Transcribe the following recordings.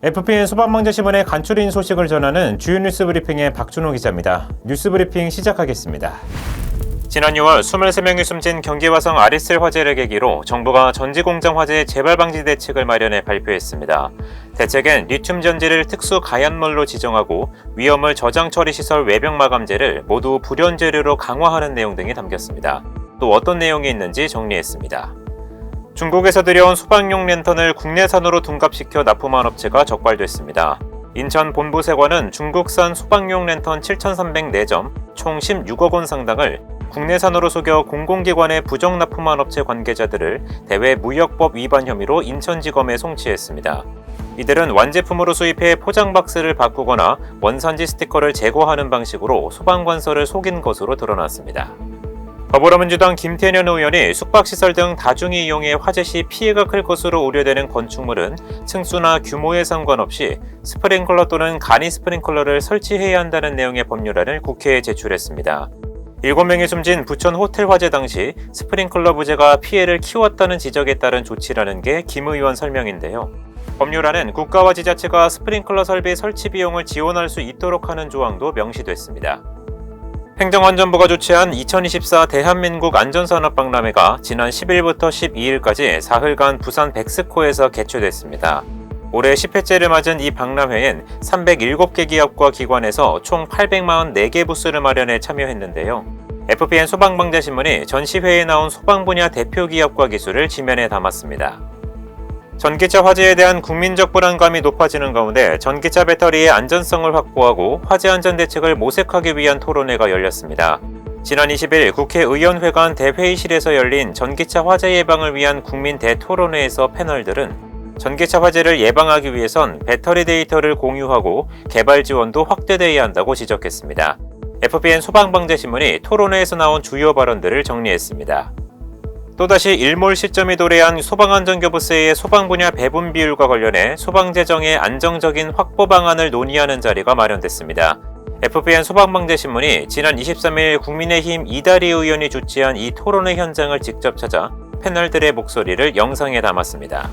FPN 소방방재신문의 간추린 소식을 전하는 주요 뉴스 브리핑의 박준호 기자입니다. 뉴스 브리핑 시작하겠습니다. 지난 6월 23명이 숨진 경기화성 아리셀 화재를 계기로 정부가 전지공장 화재 재발 방지 대책을 마련해 발표했습니다. 대책엔 리튬 전지를 특수 가연물로 지정하고 위험물 저장 처리 시설 외벽 마감재를 모두 불연 재료로 강화하는 내용 등이 담겼습니다. 또 어떤 내용이 있는지 정리했습니다. 중국에서 들여온 소방용 랜턴을 국내산으로 둔갑시켜 납품한 업체가 적발됐습니다. 인천 본부세관은 중국산 소방용 랜턴 7,304점, 총 16억 원 상당을 국내산으로 속여 공공기관에 부정 납품한 업체 관계자들을 대외무역법 위반 혐의로 인천지검에 송치했습니다. 이들은 완제품으로 수입해 포장 박스를 바꾸거나 원산지 스티커를 제거하는 방식으로 소방관서를 속인 것으로 드러났습니다. 더불어민주당 김태년 의원이 숙박시설 등 다중이 이용해 화재 시 피해가 클 것으로 우려되는 건축물은 층수나 규모에 상관없이 스프링클러 또는 간이 스프링클러를 설치해야 한다는 내용의 법률안을 국회에 제출했습니다. 7명이 숨진 부천 호텔 화재 당시 스프링클러 부재가 피해를 키웠다는 지적에 따른 조치라는 게 김 의원 설명인데요. 법률안은 국가와 지자체가 스프링클러 설비 설치 비용을 지원할 수 있도록 하는 조항도 명시됐습니다. 행정안전부가 주최한 2024 대한민국 안전산업박람회가 지난 10일부터 12일까지 사흘간 부산 백스코에서 개최됐습니다. 올해 10회째를 맞은 이 박람회엔 307개 기업과 기관에서 총 844개 부스를 마련해 참여했는데요. FPN 소방방재신문이 전시회에 나온 소방 분야 대표 기업과 기술을 지면에 담았습니다. 전기차 화재에 대한 국민적 불안감이 높아지는 가운데 전기차 배터리의 안전성을 확보하고 화재 안전 대책을 모색하기 위한 토론회가 열렸습니다. 지난 20일 국회의원회관 대회의실에서 열린 전기차 화재 예방을 위한 국민 대토론회에서 패널들은 전기차 화재를 예방하기 위해선 배터리 데이터를 공유하고 개발 지원도 확대돼야 한다고 지적했습니다. FPN 소방방재신문이 토론회에서 나온 주요 발언들을 정리했습니다. 또다시 일몰 시점이 도래한 소방안전교부세의 소방 분야 배분 비율과 관련해 소방재정의 안정적인 확보 방안을 논의하는 자리가 마련됐습니다. FPN 소방방재신문이 지난 23일 국민의힘 이다리 의원이 주최한 이 토론회 현장을 직접 찾아 패널들의 목소리를 영상에 담았습니다.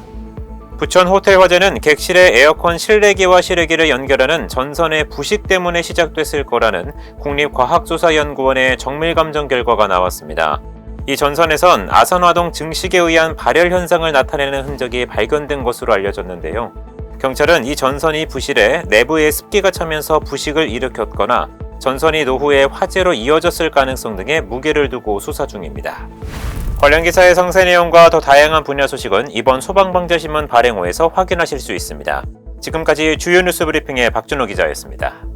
부천 호텔 화재는 객실의 에어컨 실내기와 실외기를 연결하는 전선의 부식 때문에 시작됐을 거라는 국립과학조사연구원의 정밀감정 결과가 나왔습니다. 이 전선에선 아산화동 증식에 의한 발열 현상을 나타내는 흔적이 발견된 것으로 알려졌는데요. 경찰은 이 전선이 부실해 내부에 습기가 차면서 부식을 일으켰거나 전선이 노후에 화재로 이어졌을 가능성 등에 무게를 두고 수사 중입니다. 관련 기사의 상세 내용과 더 다양한 분야 소식은 이번 소방방재신문 발행호에서 확인하실 수 있습니다. 지금까지 주요 뉴스 브리핑의 박준호 기자였습니다.